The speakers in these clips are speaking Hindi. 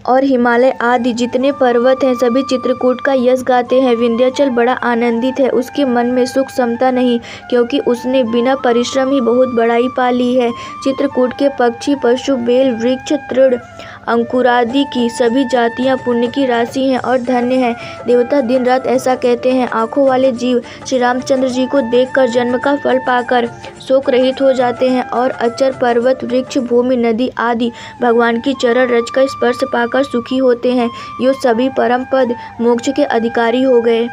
और हिमालय आदि जितने पर्वत हैं सभी चित्रकूट का यश गाते हैं। विंध्याचल बड़ा आनंदित है, उसके मन में सुख समता नहीं, क्योंकि उसने बिना परिश्रम ही बहुत बड़ाई पा ली है। चित्रकूट के पक्षी, पशु, बेल, वृक्ष, तृण, अंकुरादि की सभी जातियां पुण्य की राशि हैं और धन्य हैं। देवता दिन रात ऐसा कहते हैं। आँखों वाले जीव श्री रामचंद्र जी को देखकर जन्म का फल पाकर शोक रहित हो जाते हैं और अचर, पर्वत, वृक्ष, भूमि, नदी आदि भगवान की चरण रज का स्पर्श पाकर सुखी होते हैं। यो सभी परम पद मोक्ष के अधिकारी हो गए।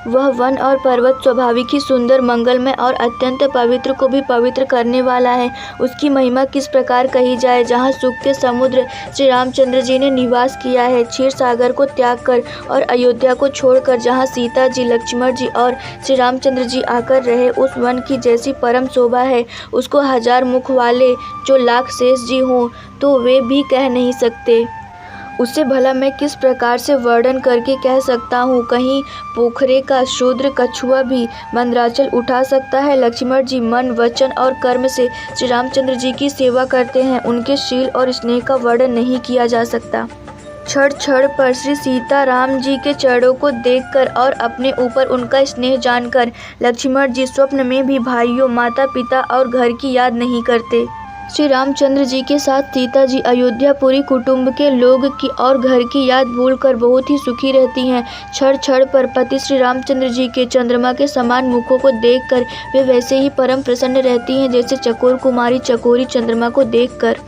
वह वन और पर्वत स्वाभाविक ही सुंदर, मंगलमय और अत्यंत पवित्र को भी पवित्र करने वाला है। उसकी महिमा किस प्रकार कही जाए। जहाँ सुख के समुद्र श्री रामचंद्र जी ने निवास किया है, क्षीर सागर को त्याग कर और अयोध्या को छोड़कर, जहाँ सीता जी, लक्ष्मण जी और श्री रामचंद्र जी आकर रहे, उस वन की जैसी परम शोभा है, उसको हजार मुख वाले जो लाख शेष जी हों तो वे भी कह नहीं सकते। उसे भला मैं किस प्रकार से वर्णन करके कह सकता हूँ। कहीं पोखरे का शूद्र कछुआ भी मंदराचल उठा सकता है। लक्ष्मण जी मन, वचन और कर्म से श्री रामचंद्र जी की सेवा करते हैं। उनके शील और स्नेह का वर्णन नहीं किया जा सकता। क्षण क्षण पर श्री सीता राम जी के चरणों को देखकर और अपने ऊपर उनका स्नेह जानकर लक्ष्मण जी स्वप्न में भी भाइयों, माता पिता और घर की याद नहीं करते। श्री रामचंद्र जी के साथ सीता जी अयोध्यापुरी कुटुंब के लोग की और घर की याद भूलकर बहुत ही सुखी रहती हैं। क्षण क्षण पर पति श्री रामचंद्र जी के चंद्रमा के समान मुखों को देखकर वे वैसे ही परम प्रसन्न रहती हैं जैसे चकोर कुमारी चकोरी चंद्रमा को देखकर।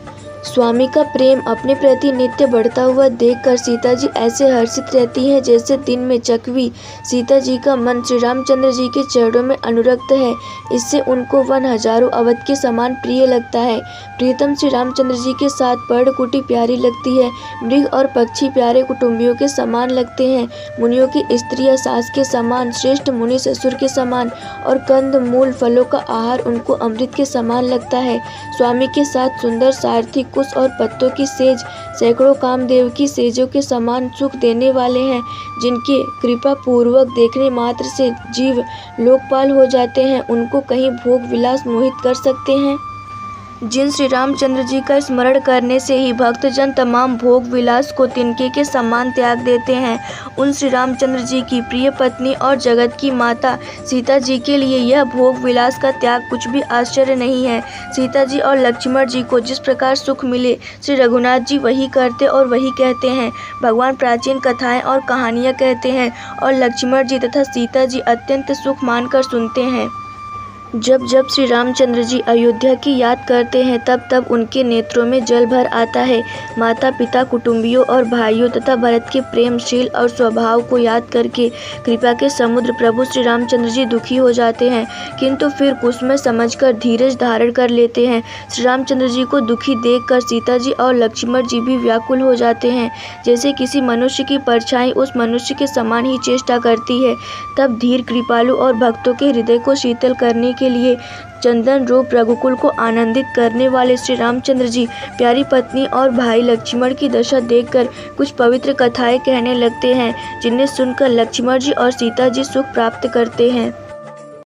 स्वामी का प्रेम अपने प्रति नित्य बढ़ता हुआ देखकर सीता जी ऐसे हर्षित रहती हैं जैसे दिन में चकवी। सीता जी का मन श्री रामचंद्र जी के चरणों में अनुरक्त है। इससे उनको वन हजारों अवध के समान प्रिय लगता है। प्रीतम श्री रामचंद्र जी के साथ पर्णकुटी प्यारी लगती है। मृग और पक्षी प्यारे कुटुंबियों के समान लगते हैं। मुनियों की स्त्रियाँ सास के समान, श्रेष्ठ मुनि ससुर के समान और कंद मूल फलों का आहार उनको अमृत के समान लगता है। स्वामी के साथ सुंदर सारथी, कुश और पत्तों की सेज सैकड़ों कामदेव की सेजों के समान सुख देने वाले हैं, जिनके कृपा पूर्वक देखने मात्र से जीव लोकपाल हो जाते हैं। उनको कहीं भोग विलास मोहित कर सकते हैं। जिन श्री रामचंद्र जी का स्मरण करने से ही भक्तजन तमाम भोग विलास को तिनके के समान त्याग देते हैं, उन श्री रामचंद्र जी की प्रिय पत्नी और जगत की माता सीता जी के लिए यह भोग विलास का त्याग कुछ भी आश्चर्य नहीं है। सीता जी और लक्ष्मण जी को जिस प्रकार सुख मिले, श्री रघुनाथ जी वही करते और वही कहते हैं। भगवान प्राचीन कथाएं और कहानियाँ कहते हैं और लक्ष्मण जी तथा सीता जी अत्यंत सुख मानकर सुनते हैं। जब जब श्री रामचंद्र जी अयोध्या की याद करते हैं तब तब उनके नेत्रों में जल भर आता है। माता पिता, कुटुंबियों और भाइयों तथा भरत के प्रेमशील और स्वभाव को याद करके कृपा के समुद्र प्रभु श्री रामचंद्र जी दुखी हो जाते हैं, किंतु फिर कुछ में समझकर धीरज धारण कर लेते हैं। श्री रामचंद्र जी को दुखी देखकर सीता जी और लक्ष्मण जी भी व्याकुल हो जाते हैं। जैसे किसी मनुष्य की परछाई उस मनुष्य के समान ही चेष्टा करती है, तब धीर, कृपालु और भक्तों के हृदय को शीतल करने के लिए चंदन रूप रघुकुल को आनंदित करने वाले श्री रामचंद्र जी प्यारी पत्नी और भाई लक्ष्मण की दशा देखकर कुछ पवित्र कथाएं कहने लगते हैं, जिन्हें सुनकर लक्ष्मण जी और सीता जी सुख प्राप्त करते हैं।